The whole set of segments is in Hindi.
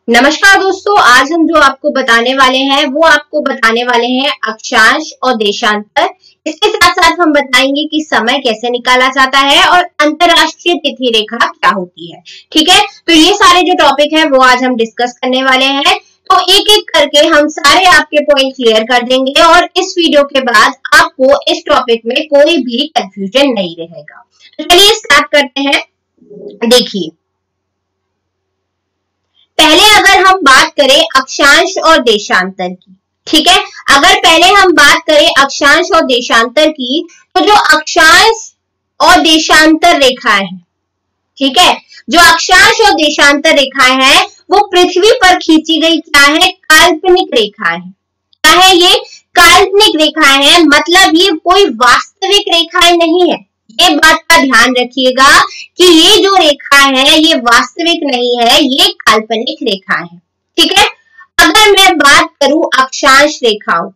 नमस्कार दोस्तों, आज हम जो आपको बताने वाले हैं वो आपको बताने वाले हैं अक्षांश और देशांतर। इसके साथ साथ हम बताएंगे कि समय कैसे निकाला जाता है और अंतरराष्ट्रीय तिथि रेखा क्या होती है। ठीक है, तो ये सारे जो टॉपिक है वो आज हम डिस्कस करने वाले हैं। तो एक एक करके हम सारे आपके पॉइंट क्लियर कर देंगे और इस वीडियो के बाद आपको इस टॉपिक में कोई भी कंफ्यूजन नहीं रहेगा। तो चलिए स्टार्ट करते हैं। देखिए, पहले अगर हम बात करें अक्षांश और देशांतर की, ठीक है, अगर पहले हम बात करें अक्षांश और देशांतर की, तो जो अक्षांश और देशांतर रेखाएं हैं, ठीक है, जो अक्षांश और देशांतर रेखाएं हैं वो पृथ्वी पर खींची गई क्या है, काल्पनिक रेखाएं हैं। क्या है ये? काल्पनिक रेखाएं हैं, मतलब ये कोई वास्तविक रेखाएं नहीं है। ये बात का ध्यान रखिएगा कि ये जो रेखा है ये वास्तविक नहीं है, ये काल्पनिक रेखा है। ठीक है, अगर मैं बात करूं अक्षांश रेखाओं की,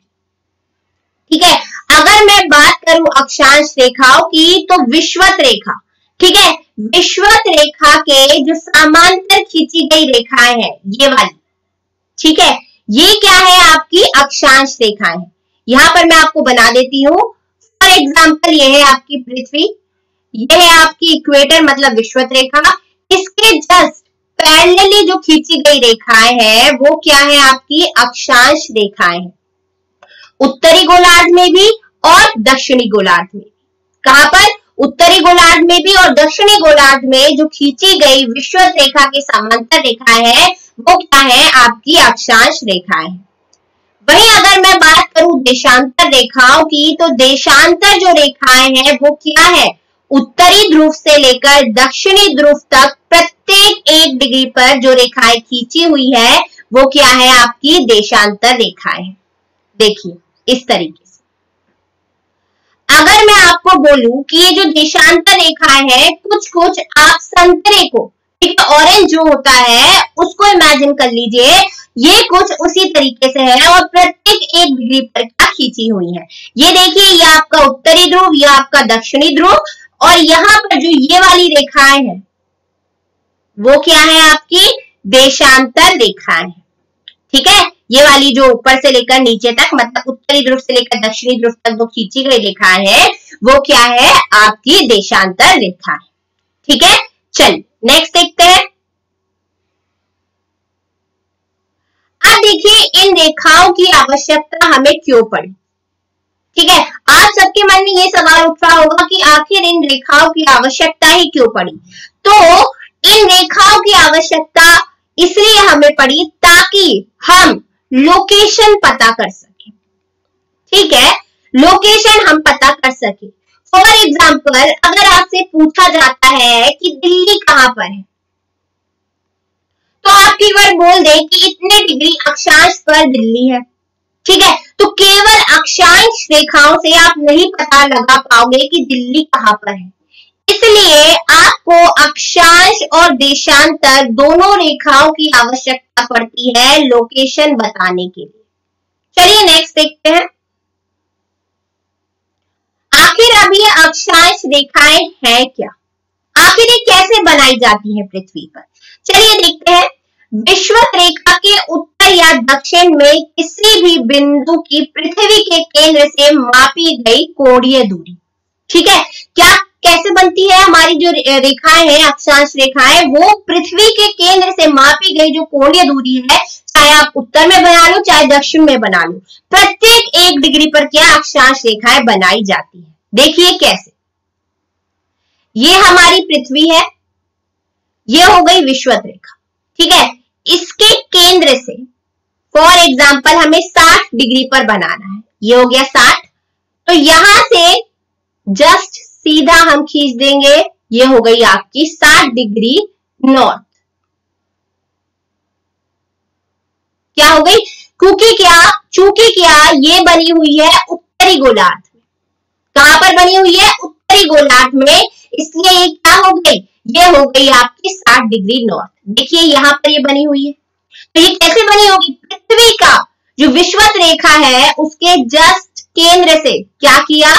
ठीक है, अगर मैं बात करूं अक्षांश रेखाओं की तो विषुवत रेखा, ठीक है, विषुवत रेखा के जो समांतर खींची गई रेखाएं हैं ये वाली, ठीक है, ये क्या है? आपकी अक्षांश रेखाएं है। यहां पर मैं आपको बना देती हूं। फॉर एग्जाम्पल ये है आपकी पृथ्वी, ये है आपकी इक्वेटर मतलब विषुवत रेखा। इसके जस्ट पैरेलली जो खींची गई रेखाएं है वो क्या है? आपकी अक्षांश रेखाएं हैं, उत्तरी गोलार्ध में भी और दक्षिणी गोलार्ध में। कहां पर? उत्तरी गोलार्ध में भी और दक्षिणी गोलार्ध में जो खींची गई विषुवत रेखा के समांतर रेखाएं है वो क्या है? आपकी अक्षांश रेखाएं है। वहीं अगर मैं बात करूं देशांतर रेखाओं की, तो देशांतर जो रेखाएं हैं वो क्या है? उत्तरी ध्रुव से लेकर दक्षिणी ध्रुव तक प्रत्येक 1 डिग्री पर जो रेखाएं खींची हुई है वो क्या है? आपकी देशांतर रेखाएं। देखिए इस तरीके से अगर मैं आपको बोलूं कि ये जो देशांतर रेखाएं है, कुछ आप संतरे को, ठीक है, ऑरेंज जो होता है उसको इमेजिन कर लीजिए, ये कुछ उसी तरीके से है और प्रत्येक 1 डिग्री पर क्या खींची हुई है। ये देखिए, ये आपका उत्तरी ध्रुव, ये आपका दक्षिणी ध्रुव, और यहाँ पर जो ये वाली रेखाएं हैं वो क्या है? आपकी देशांतर रेखाएं है। ठीक है, ये वाली जो ऊपर से लेकर नीचे तक मतलब उत्तरी ध्रुव से लेकर दक्षिणी ध्रुव तक जो खींची गई रेखाएं है वो क्या है? आपकी देशांतर रेखा है। ठीक है, चलिए नेक्स्ट देखते हैं। अब देखिए, इन रेखाओं की आवश्यकता हमें क्यों पड़ी? ठीक है, आप सबके मन में ये सवाल उठ रहा होगा कि आखिर इन रेखाओं की आवश्यकता ही क्यों पड़ी? तो इन रेखाओं की आवश्यकता इसलिए हमें पड़ी ताकि हम लोकेशन पता कर सके। ठीक है, लोकेशन हम पता कर सके। फॉर एग्जाम्पल, अगर आपसे पूछा जाता है कि दिल्ली कहां पर है, तो आप कीवर्ड बोल दें कि इतने डिग्री अक्षांश पर दिल्ली है। ठीक है, तो केवल अक्षांश रेखाओं से आप नहीं पता लगा पाओगे कि दिल्ली कहां पर है, इसलिए आपको अक्षांश और देशांतर दोनों रेखाओं की आवश्यकता पड़ती है लोकेशन बताने के लिए। चलिए नेक्स्ट देखते हैं। आखिर अब ये अक्षांश रेखाएं हैं क्या? आखिर ये कैसे बनाई जाती है पृथ्वी पर? चलिए देखते हैं। विषुवत रेखा के उत्तर या दक्षिण में किसी भी बिंदु की पृथ्वी के केंद्र से मापी गई कोणीय दूरी। ठीक है, क्या कैसे बनती है? हमारी जो रेखाएं हैं अक्षांश रेखाएं, वो पृथ्वी के केंद्र से मापी गई जो कोणीय दूरी है, चाहे आप उत्तर में बना लो चाहे दक्षिण में बना लो, प्रत्येक 1 डिग्री पर क्या अक्षांश रेखाएं बनाई जाती है। देखिए कैसे। ये हमारी पृथ्वी है, ये हो गई विषुवत रेखा। ठीक है, इसके केंद्र से फॉर एग्जाम्पल हमें 60 डिग्री पर बनाना है, ये हो गया 60, तो यहां से जस्ट सीधा हम खींच देंगे, ये हो गई आपकी 60 डिग्री नॉर्थ। क्या हो गई? चूंकि क्या ये बनी हुई है उत्तरी गोलार्ध में। कहां पर बनी हुई है? उत्तरी गोलार्ध में, इसलिए ये क्या हो गई? ये हो गई आपकी 60 डिग्री नॉर्थ। देखिए यहां पर ये बनी हुई है, तो ये कैसे बनी होगी? पृथ्वी का जो विषुवत रेखा है उसके जस्ट केंद्र से क्या किया?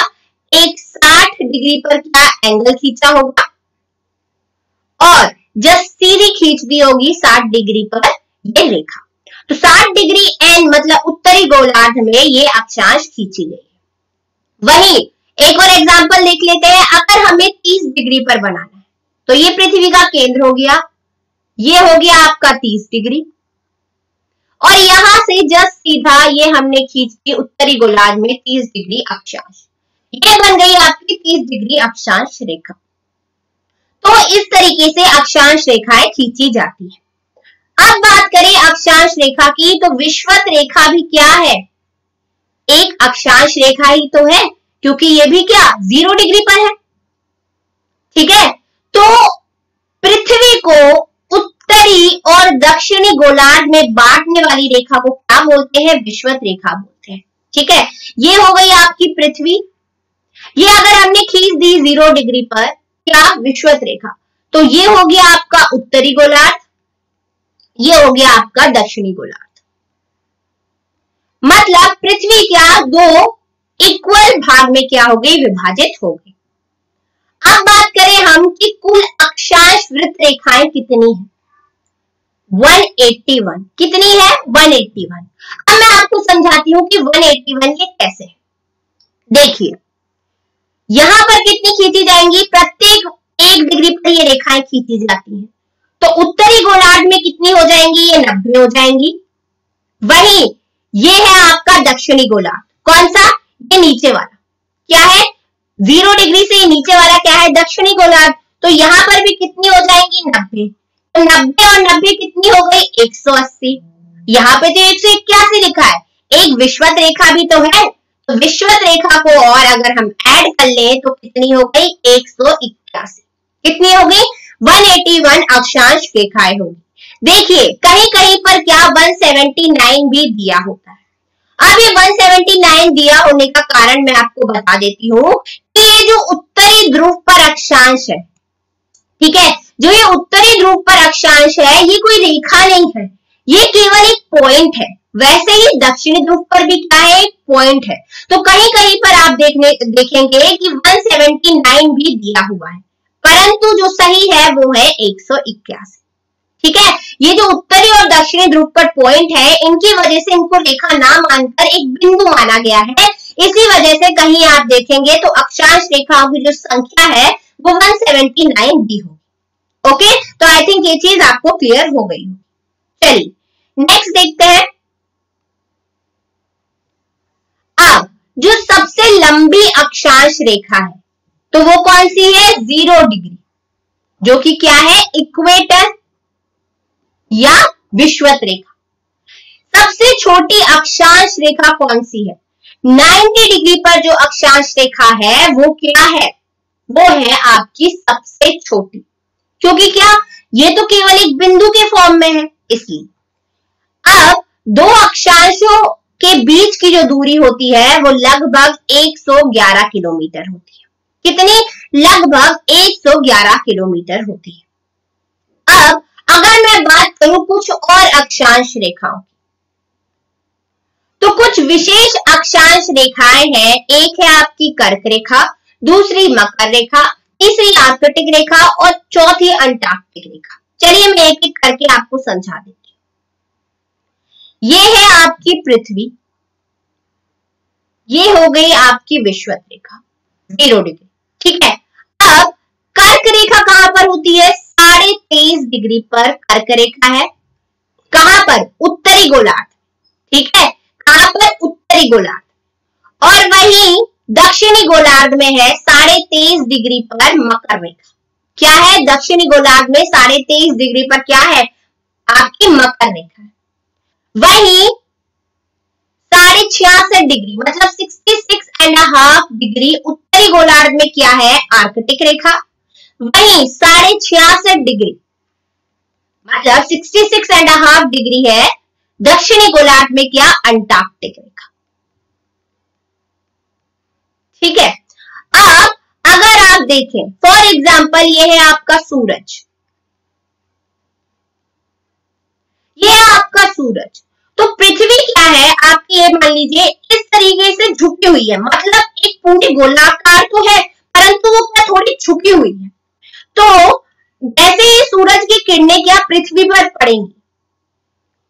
एक 60 डिग्री पर क्या एंगल खींचा होगा और जस्ट सीधी खींच दी होगी 60 डिग्री पर ये रेखा। तो 60 डिग्री एन मतलब उत्तरी गोलार्ध में ये अक्षांश खींची गई है। वहीं एक और एग्जांपल देख लेते हैं। अगर हमें 30 डिग्री पर बनाना है तो ये पृथ्वी का केंद्र हो गया, ये हो गया आपका 30 डिग्री, और यहां से जस्ट सीधा ये हमने खींची उत्तरी गोलार्ध में 30 डिग्री अक्षांश। ये बन गई आपकी 30 डिग्री अक्षांश रेखा। तो इस तरीके से अक्षांश रेखाएं खींची जाती है। अब बात करें अक्षांश रेखा की, तो विषुवत रेखा भी क्या है? एक अक्षांश रेखा ही तो है, क्योंकि ये भी क्या 0 डिग्री पर है। ठीक है, तो पृथ्वी को उत्तरी और दक्षिणी गोलार्ध में बांटने वाली रेखा को क्या बोलते हैं? विषुवत रेखा बोलते हैं। ठीक है, ये हो गई आपकी पृथ्वी। ये अगर हमने खींच दी 0 डिग्री पर, क्या विषुवत रेखा, तो ये हो गया आपका उत्तरी गोलार्ध, ये हो गया आपका दक्षिणी गोलार्ध। मतलब पृथ्वी क्या 2 इक्वल भाग में क्या हो गई? विभाजित हो गई। अब बात करें हम कि कुल अक्षांश वृत्त रेखाएं कितनी है? 181। कितनी है? 181। अब मैं आपको समझाती हूं कि 181 ये कैसे है। देखिए यहां पर कितनी खींची जाएंगी? प्रत्येक 1 डिग्री पर ये रेखाएं खींची जाती हैं। तो उत्तरी गोलार्ध में कितनी हो जाएंगी? ये 90 हो जाएंगी। वहीं ये है आपका दक्षिणी गोलार्ध। कौन सा? ये नीचे वाला। क्या है? 0 डिग्री से नीचे वाला क्या है? दक्षिणी गोलार्ध। तो यहां पर भी कितनी हो जाएंगी? 90। तो 90 और 90 कितनी हो गई? 180। यहाँ पे तो 181 लिखा है। एक विषुवत रेखा भी तो है, तो विषुवत रेखा को और अगर हम ऐड कर लें तो कितनी हो गई? 181। कितनी हो गई? 181 अक्षांश रेखाएं होगी। देखिए कहीं कहीं पर क्या 179 भी दिया होता है। अब ये 179 दिया होने का कारण मैं आपको बता देती हूँ कि ये जो उत्तरी ध्रुव पर अक्षांश है, ठीक है, जो ये उत्तरी ध्रुव पर अक्षांश है, ये कोई रेखा नहीं है, ये केवल एक पॉइंट है। वैसे ही दक्षिणी ध्रुव पर भी क्या है? एक पॉइंट है। तो कहीं कहीं पर आप देखेंगे कि 179 भी दिया हुआ है, परंतु जो सही है वो है 181। ठीक है, ये जो उत्तरी और दक्षिणी ध्रुव पर पॉइंट है, इनकी वजह से इनको रेखा ना मानकर एक बिंदु माना गया है। इसी वजह से कहीं आप देखेंगे तो अक्षांश रेखाओं की जो संख्या है वो 179 दी होगी। ओके, तो आई थिंक ये चीज आपको क्लियर हो गई होगी। चलिए नेक्स्ट देखते हैं। अब जो सबसे लंबी अक्षांश रेखा है तो वो कौन सी है? 0 डिग्री, जो कि क्या है? इक्वेटर या विषुवत रेखा। सबसे छोटी अक्षांश रेखा कौन सी है? 90 डिग्री पर जो अक्षांश रेखा है वो क्या है? वो है आपकी सबसे छोटी, क्योंकि क्या ये तो केवल एक बिंदु के फॉर्म में है इसलिए। अब दो अक्षांशों के बीच की जो दूरी होती है वो लगभग 111 किलोमीटर होती है। कितनी? लगभग 111 किलोमीटर होती है। अब अगर मैं बात करूं कुछ और अक्षांश रेखाओं की, तो कुछ विशेष अक्षांश रेखाएं हैं। एक है आपकी कर्क रेखा, दूसरी मकर रेखा, तीसरी आर्कटिक रेखा और चौथी अंटार्कटिक रेखा। चलिए मैं एक एक करके आपको समझा देती हूं। ये है आपकी पृथ्वी, ये हो गई आपकी विषुवत रेखा 0 डिग्री। ठीक है, अब कर्क रेखा कहां पर होती है? 23.5 डिग्री पर कर्क रेखा है। कहां पर? उत्तरी गोलार्ध। ठीक है, कहां पर? उत्तरी गोलार्ध। और वहीं दक्षिणी गोलार्ध में है 23.5 डिग्री पर मकर रेखा। क्या है? दक्षिणी गोलार्ध में 23.5 डिग्री पर क्या है? आपकी मकर रेखा है। वहीं 66.5 डिग्री मतलब 66.5 डिग्री उत्तरी गोलार्ध में क्या है? आर्कटिक रेखा। वहीं 66.5 डिग्री मतलब 66.5 डिग्री है दक्षिणी गोलार्ध में क्या? अंटार्कटिक रेखा। ठीक है, अब अगर आप देखें फॉर एग्जांपल ये है आपका सूरज, ये है आपका सूरज। तो पृथ्वी क्या है आपकी? ये मान लीजिए इस तरीके से झुकी हुई है, मतलब एक पूरी गोलाकार तो है परंतु वो क्या थोड़ी झुकी हुई है। तो जैसे ही सूरज की किरणें क्या पृथ्वी पर पड़ेंगी,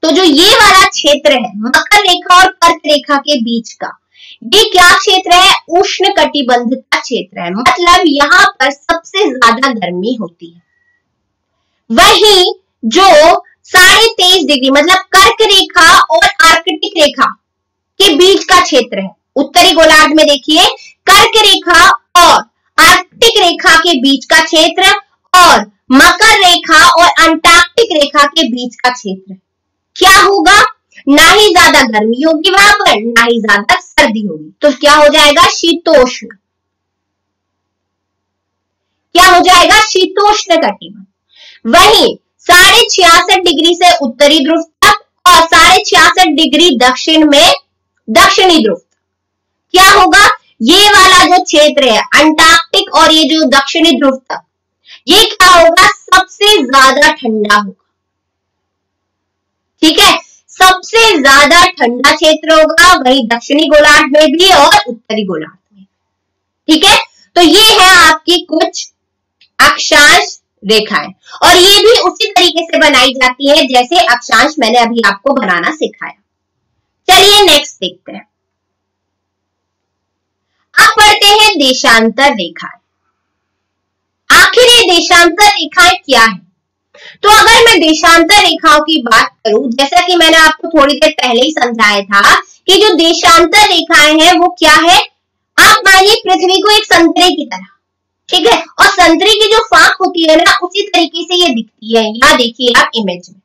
तो जो ये वाला क्षेत्र है मकर रेखा और कर्क रेखा के बीच का, ये क्या क्षेत्र है? उष्ण कटिबंध का क्षेत्र है, मतलब यहाँ पर सबसे ज्यादा गर्मी होती है। वहीं जो 23.5 डिग्री मतलब कर्क रेखा और आर्कटिक रेखा के बीच का क्षेत्र है, उत्तरी गोलार्ध में देखिए कर्क रेखा और आर्कटिक रेखा के बीच का क्षेत्र और मकर रेखा और अंटार्कटिक रेखा के बीच का क्षेत्र, क्या होगा? ना ही ज्यादा गर्मी होगी वहां पर, ना ही ज्यादा सर्दी होगी, तो क्या हो जाएगा? शीतोष्ण। क्या हो जाएगा? शीतोष्ण कटिबंध। वहीं 66.5 डिग्री से उत्तरी ध्रुव तक और 66.5 डिग्री दक्षिण में दक्षिणी ध्रुव तक क्या होगा? ये वाला जो क्षेत्र है अंटार्कटिक और ये जो दक्षिणी ध्रुव तक, ये क्या होगा? सबसे ज्यादा ठंडा होगा। ठीक है, सबसे ज्यादा ठंडा क्षेत्र होगा, वही दक्षिणी गोलार्ध में भी और उत्तरी गोलार्ध में। ठीक है, तो ये है आपकी कुछ अक्षांश रेखाएं, और ये भी उसी तरीके से बनाई जाती है जैसे अक्षांश मैंने अभी आपको बनाना सिखाया। चलिए नेक्स्ट देखते हैं। अब पढ़ते हैं देशांतर रेखाएं। आखिर ये देशांतर रेखाएं क्या है? तो अगर मैं देशांतर रेखाओं की बात करूं, जैसा कि मैंने आपको थोड़ी देर पहले ही समझाया था कि जो देशांतर रेखाएं हैं वो क्या है? आप मानिए पृथ्वी को एक संतरे की तरह, ठीक है, और संतरे की जो फाक होती है ना उसी तरीके से ये दिखती है। यहाँ देखिए आप इमेज में,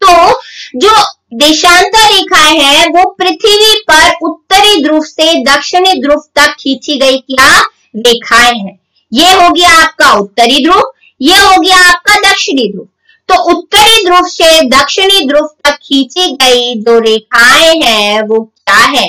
तो जो देशांतर रेखाएं हैं वो पृथ्वी पर उत्तरी ध्रुव से दक्षिणी ध्रुव तक खींची गई क्या रेखाएं हैं। ये हो गया आपका उत्तरी ध्रुव, ये हो गया आपका दक्षिणी ध्रुव। तो उत्तरी ध्रुव से दक्षिणी ध्रुव तक खींची गई जो रेखाएं हैं वो क्या है?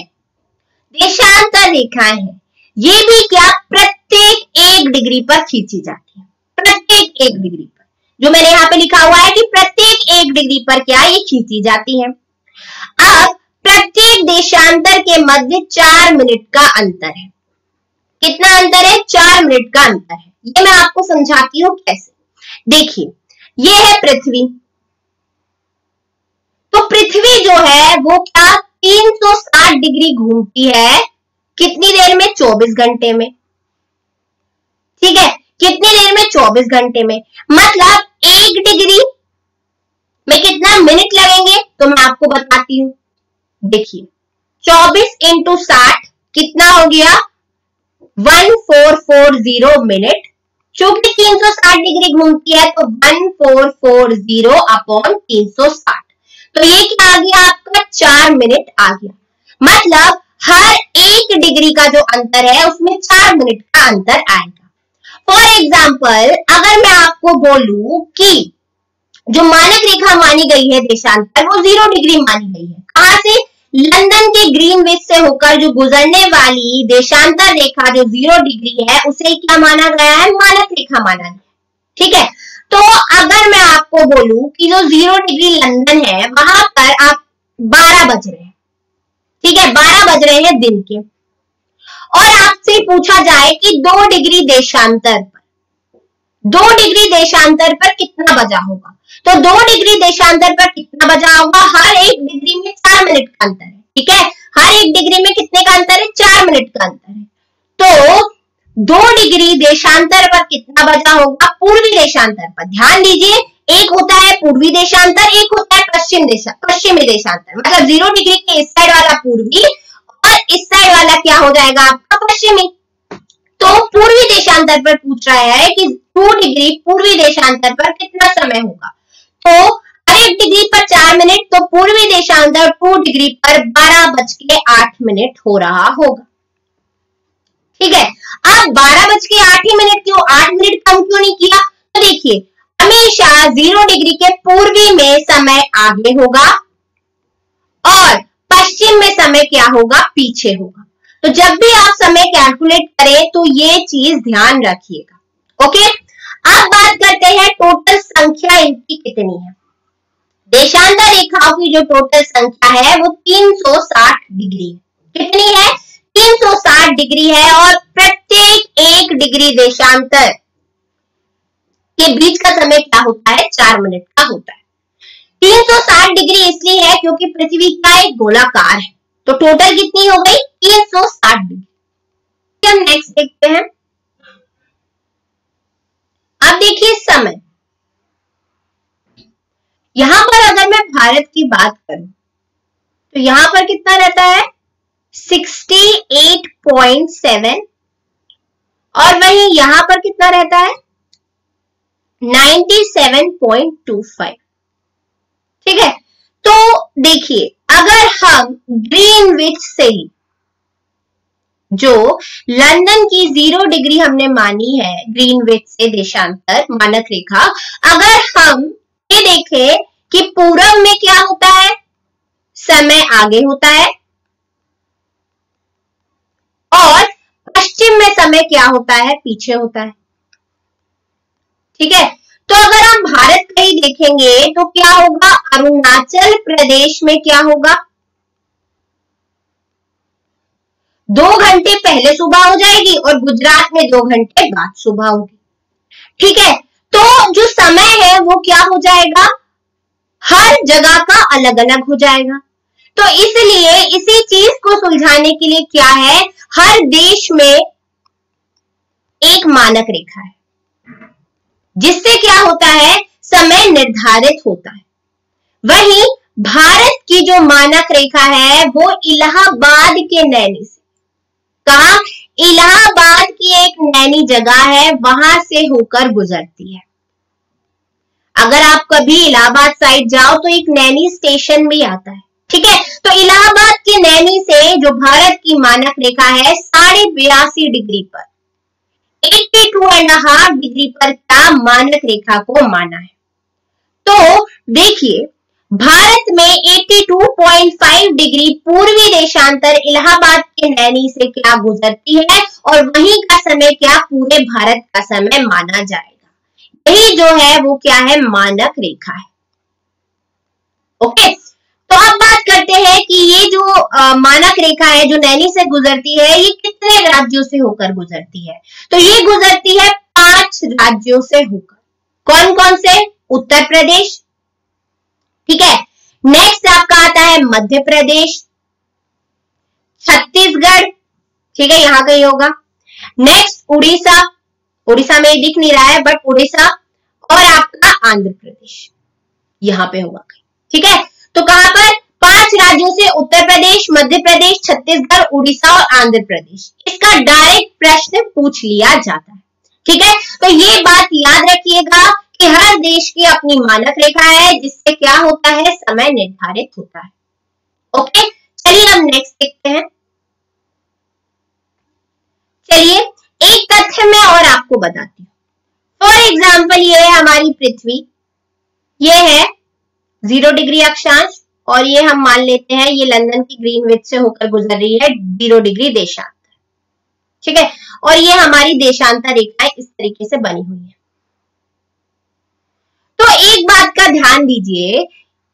देशांतर रेखाएं हैं। ये भी क्या प्रत्येक 1 डिग्री पर खींची जाती है, प्रत्येक 1 डिग्री पर, जो मैंने यहाँ पे लिखा हुआ है कि प्रत्येक 1 डिग्री पर क्या ये खींची जाती है। अब प्रत्येक देशांतर के मध्य 4 मिनट का अंतर है। कितना अंतर है? 4 मिनट का अंतर है। ये मैं आपको समझाती हूँ कैसे। देखिए ये है पृथ्वी, तो पृथ्वी जो है वो क्या 360 डिग्री घूमती है, कितनी देर में? 24 घंटे में। ठीक है, कितनी देर में? 24 घंटे में। मतलब 1 डिग्री में कितना मिनट लगेंगे तो मैं आपको बताती हूँ। देखिए 24 इंटू 60 कितना हो गया? 1440 मिनट। चूंकि 360 डिग्री घूमती है तो 1440 अपॉन 360, तो ये क्या आ गया आपका? 4 मिनट आ गया। मतलब हर 1 डिग्री का जो अंतर है उसमें 4 मिनट का अंतर आएगा। फॉर एग्जाम्पल अगर मैं आपको बोलूं कि जो मानक रेखा मानी गई है देशांतर वो 0 डिग्री मानी गई है। कहां से? लंदन के ग्रीनविच से होकर जो गुजरने वाली देशांतर रेखा जो 0 डिग्री है उसे क्या माना गया है? मानक रेखा माना गया। ठीक है, तो अगर मैं आपको बोलूं कि जो 0 डिग्री लंदन है वहां पर आप 12 बज रहे हैं, ठीक है, 12 बज रहे हैं दिन के, और आपसे पूछा जाए कि 2 डिग्री देशांतर पर, 2 डिग्री देशांतर पर कितना बजा होगा, तो 2 डिग्री देशांतर पर कितना बजा होगा? हर 1 डिग्री में 4 मिनट का अंतर है। ठीक है, हर 1 डिग्री में कितने का अंतर है? 4 मिनट का अंतर है। तो 2 डिग्री देशांतर पर कितना बजा होगा? पूर्वी देशांतर पर। ध्यान दीजिए, एक होता है पूर्वी देशांतर, एक होता है पश्चिमी देशांतर। मतलब 0 डिग्री के इस साइड वाला पूर्वी और इस साइड वाला क्या हो जाएगा आपका? पश्चिमी। तो पूर्वी देशांतर पर पूछ रहा है कि 2 डिग्री पूर्वी देशांतर पर कितना समय होगा, तो हर 1 डिग्री पर 4 मिनट, तो पूर्वी देशांतर 2 डिग्री पर 12:08 हो रहा होगा। ठीक है, अब 12:08 क्यों? 8 मिनट कम क्यों नहीं किया? तो देखिए हमेशा 0 डिग्री के पूर्वी में समय आगे होगा और पश्चिम में समय क्या होगा? पीछे होगा। तो जब भी आप समय कैलकुलेट करें तो ये चीज ध्यान रखिएगा। ओके, अब बात करते हैं टोटल संख्या इनकी कितनी है। देशांतर रेखाओं की जो टोटल संख्या है वो 360 डिग्री। कितनी है? 360 डिग्री है, और प्रत्येक 1 डिग्री देशांतर के बीच का समय क्या होता है? 4 मिनट का होता है। 360 डिग्री इसलिए है क्योंकि पृथ्वी का एक गोलाकार है। तो टोटल कितनी हो गई? 360 डिग्री। हम नेक्स्ट देखते हैं। अब देखिए समय, यहां पर अगर मैं भारत की बात करूं तो यहां पर कितना रहता है? 68.7 और वहीं यहां पर कितना रहता है? 97.25। ठीक है, तो देखिए अगर हम ग्रीनविच से ही, जो लंदन की 0 डिग्री हमने मानी है ग्रीनविच से देशांतर मानक रेखा, अगर हम ये देखें कि पूरब में क्या होता है? समय आगे होता है और पश्चिम में समय क्या होता है? पीछे होता है। ठीक है, तो अगर हम भारत का ही देखेंगे तो क्या होगा? अरुणाचल प्रदेश में क्या होगा? 2 घंटे पहले सुबह हो जाएगी और गुजरात में 2 घंटे बाद सुबह होगी। ठीक है, तो जो समय है वो क्या हो जाएगा? हर जगह का अलग अलग हो जाएगा। तो इसलिए इसी चीज को सुलझाने के लिए क्या है? हर देश में एक मानक रेखा है जिससे क्या होता है? समय निर्धारित होता है। वहीं भारत की जो मानक रेखा है वो इलाहाबाद के नैनी से, कहा? इलाहाबाद की एक नैनी जगह है, वहां से होकर गुजरती है। अगर आप कभी इलाहाबाद साइड जाओ तो एक नैनी स्टेशन भी आता है। ठीक है, तो इलाहाबाद के नैनी से जो भारत की मानक रेखा है 82.5 डिग्री पर, 82.5 डिग्री पर क्या मानक रेखा को माना है। तो देखिए भारत में 82.5 डिग्री पूर्वी देशांतर इलाहाबाद के नैनी से क्या गुजरती है और वहीं का समय क्या पूरे भारत का समय माना जाएगा। यही जो है वो क्या है? मानक रेखा है। ओके, तो अब बात करते हैं कि ये जो मानक रेखा है जो नैनी से गुजरती है ये कितने राज्यों से होकर गुजरती है? तो ये गुजरती है 5 राज्यों से होकर। कौन कौन से? उत्तर प्रदेश, ठीक है, नेक्स्ट आपका आता है मध्य प्रदेश, छत्तीसगढ़, ठीक है, यहां कहीं होगा, नेक्स्ट उड़ीसा, उड़ीसा में दिख नहीं रहा है बट उड़ीसा, और आपका आंध्र प्रदेश यहां पे होगा कहीं। ठीक है, तो कहां पर? 5 राज्यों से उत्तर प्रदेश, मध्य प्रदेश, छत्तीसगढ़, उड़ीसा और आंध्र प्रदेश। इसका डायरेक्ट प्रश्न पूछ लिया जाता है। ठीक है, तो ये बात याद रखिएगा कि हर देश की अपनी मानक रेखा है जिससे क्या होता है? समय निर्धारित होता है। ओके, चलिए हम नेक्स्ट देखते हैं। चलिए एक तथ्य मैं और आपको बताती हूँ। फॉर एग्जाम्पल ये है हमारी पृथ्वी, ये है 0 डिग्री अक्षांश और ये हम मान लेते हैं ये लंदन की ग्रीनविच से होकर गुजर रही है 0 डिग्री देशांतर। ठीक है, और ये हमारी देशांतर रेखाएं इस तरीके से बनी हुई है। तो एक बात का ध्यान दीजिए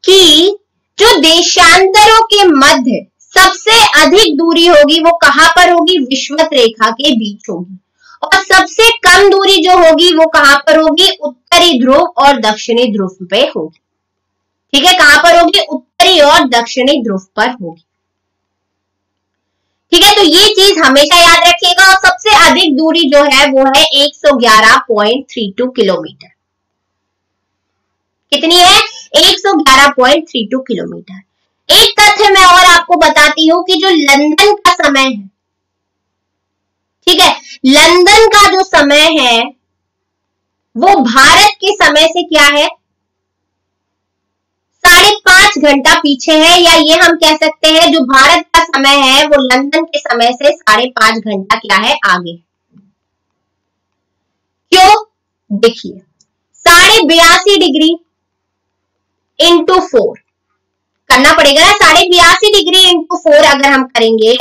कि जो देशांतरों के मध्य सबसे अधिक दूरी होगी वो कहां पर होगी? विषुवत रेखा के बीच होगी, और सबसे कम दूरी जो होगी वो कहां पर होगी? उत्तरी ध्रुव और दक्षिणी ध्रुव पे होगी। ठीक है, कहां पर होगी? उत्तरी और दक्षिणी ध्रुव पर होगी। ठीक है, तो ये चीज हमेशा याद रखिएगा। और सबसे अधिक दूरी जो है वो है 111.32 किलोमीटर। कितनी है? 111.32 किलोमीटर। एक तथ्य मैं और आपको बताती हूं कि जो लंदन का समय है, ठीक है, लंदन का जो समय है वो भारत के समय से क्या है? 5.5 घंटा पीछे है, या ये हम कह सकते हैं जो भारत का समय है वो लंदन के समय से 5.5 घंटा क्या है? आगे। क्यों? देखिए 82.5 डिग्री इंटू 4 करना पड़ेगा ना, 82.5 डिग्री इंटू 4 अगर हम करेंगे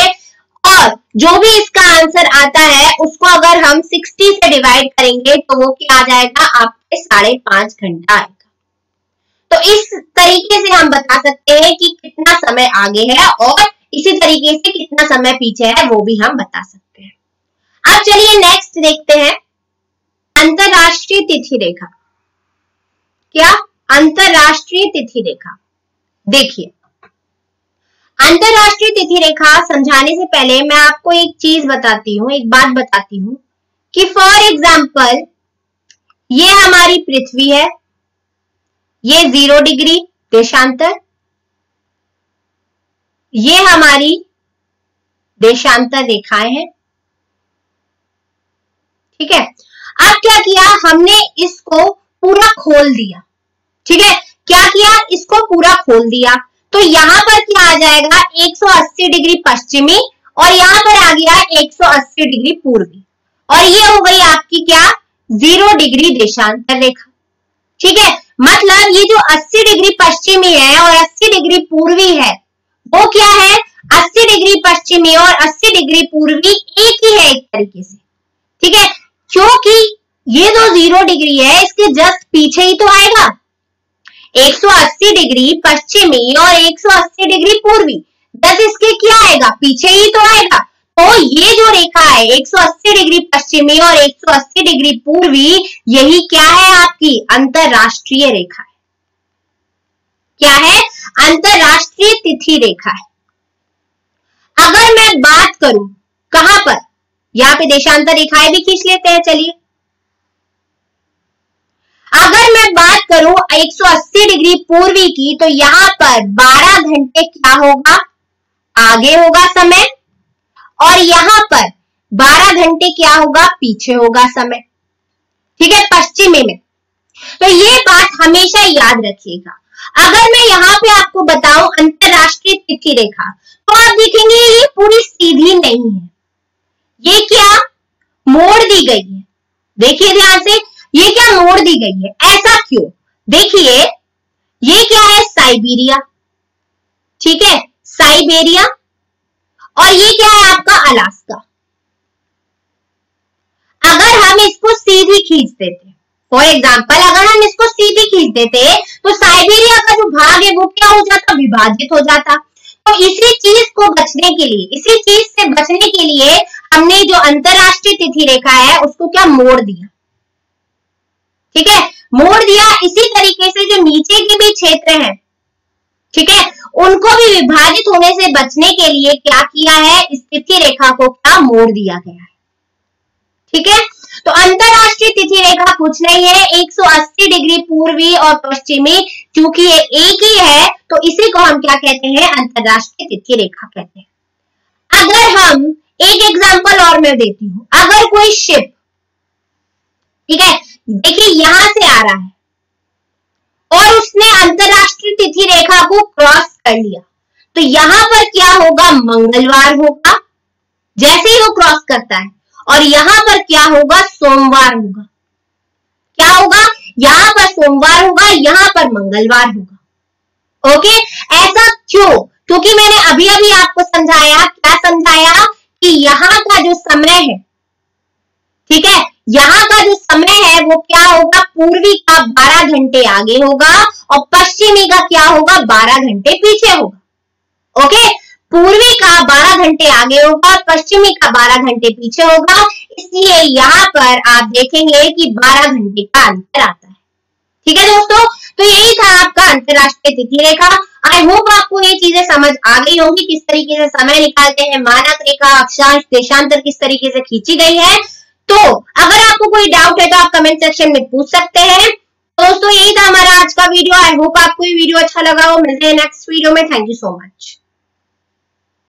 और जो भी इसका आंसर आता है उसको अगर हम 60 से डिवाइड करेंगे तो वो क्या आ जाएगा? आपके 5.5 घंटा आएगा। तो इस तरीके से हम बता सकते हैं कि कितना समय आगे है और इसी तरीके से कितना समय पीछे है वो भी हम बता सकते हैं। अब चलिए नेक्स्ट देखते हैं अंतरराष्ट्रीय तिथि रेखा। क्या? अंतरराष्ट्रीय तिथि रेखा। देखिए, अंतरराष्ट्रीय तिथि रेखा समझाने से पहले मैं आपको एक चीज बताती हूँ, एक बात बताती हूँ कि फॉर एग्जाम्पल ये हमारी पृथ्वी है, ये 0 डिग्री देशांतर, ये हमारी देशांतर रेखाएं हैं। ठीक है, अब क्या किया हमने, इसको पूरा खोल दिया। ठीक है, क्या किया, इसको पूरा खोल दिया, तो यहां पर क्या आ जाएगा 180 डिग्री पश्चिमी और यहां पर आ गया 180 डिग्री पूर्वी, और ये हो गई आपकी क्या 0 डिग्री देशांतर रेखा। ठीक है, मतलब ये जो 80 डिग्री पश्चिमी है और 80 डिग्री पूर्वी है वो क्या है, 80 डिग्री पश्चिमी और 80 डिग्री पूर्वी एक ही है एक तरीके से। ठीक है, क्योंकि ये जो 0 डिग्री है इसके जस्ट पीछे ही तो आएगा 180 डिग्री पश्चिमी और 180 डिग्री पूर्वी, बस इसके क्या आएगा, पीछे ही तो आएगा। तो ये जो रेखा है 180 डिग्री पश्चिमी और 180 डिग्री पूर्वी, यही क्या है आपकी अंतरराष्ट्रीय रेखा है। क्या है, अंतरराष्ट्रीय तिथि रेखा है। अगर मैं बात करूं कहां पर, यहां पे देशांतर रेखाएं भी खींच लेते हैं, चलिए। अगर मैं बात करूं 180 डिग्री पूर्वी की, तो यहां पर 12 घंटे क्या होगा, आगे होगा समय, और यहां पर 12 घंटे क्या होगा, पीछे होगा समय। ठीक है, पश्चिमी में। तो ये बात हमेशा याद रखिएगा। अगर मैं यहाँ पे आपको बताऊं अंतरराष्ट्रीय तिथि रेखा, तो आप देखेंगे ये पूरी सीधी नहीं है, ये क्या मोड़ दी गई है। देखिए ध्यान से, ये क्या मोड़ दी गई है, ऐसा क्यों, देखिए ये क्या है साइबेरिया। ठीक है, साइबेरिया, और ये क्या है आपका अलास्का। अगर हम इसको सीधी खींच देते, फॉर एग्जाम्पल अगर हम इसको सीधी खींच देते, तो साइबेरिया का जो भाग है वो क्या हो जाता, विभाजित हो जाता। तो इसी चीज को बचने के लिए, इसी चीज से बचने के लिए हमने जो अंतरराष्ट्रीय तिथि रेखा है उसको क्या मोड़ दिया। ठीक है, मोड़ दिया। इसी तरीके से जो नीचे के भी क्षेत्र हैं, ठीक है, उनको भी विभाजित होने से बचने के लिए क्या किया है, इस तिथि रेखा को क्या मोड़ दिया गया है। ठीक है, तो अंतरराष्ट्रीय तिथि रेखा कुछ नहीं है 180 डिग्री पूर्वी और पश्चिमी, क्योंकि ये एक ही है तो इसी को हम क्या कहते हैं, अंतरराष्ट्रीय तिथि रेखा कहते हैं। अगर हम एक एग्जांपल और मैं देती हूं, अगर कोई शिप, ठीक है, देखिए यहां से आ रहा है और उसने अंतरराष्ट्रीय तिथि रेखा को क्रॉस कर लिया, तो यहां पर क्या होगा, मंगलवार होगा जैसे ही वो क्रॉस करता है, और यहां पर क्या होगा, सोमवार होगा। क्या होगा, यहां पर सोमवार होगा, यहां पर मंगलवार होगा। ओके, ऐसा क्यों, क्योंकि मैंने अभी अभी आपको समझाया, क्या समझाया, कि यहाँ का जो समय है, ठीक है, यहाँ का जो समय है वो क्या होगा, पूर्वी का 12 घंटे आगे होगा और पश्चिमी का क्या होगा, 12 घंटे पीछे होगा। ओके, पूर्वी का 12 घंटे आगे होगा, पश्चिमी का 12 घंटे पीछे होगा, इसलिए यहाँ पर आप देखेंगे कि 12 घंटे का अंतर आता है। ठीक है दोस्तों, तो यही था आपका अंतरराष्ट्रीय तिथि रेखा। आई होप आपको ये चीजें समझ आ गई होंगी, किस तरीके से समय निकालते हैं, मानक रेखा, अक्षांश, देशांतर किस तरीके से खींची गई है। तो अगर आपको कोई डाउट है तो आप कमेंट सेक्शन में पूछ सकते हैं। दोस्तों यही था हमारा आज का वीडियो। आई होप आपको ये वीडियो अच्छा लगा हो। मिलते हैं नेक्स्ट वीडियो में। Thank you so much.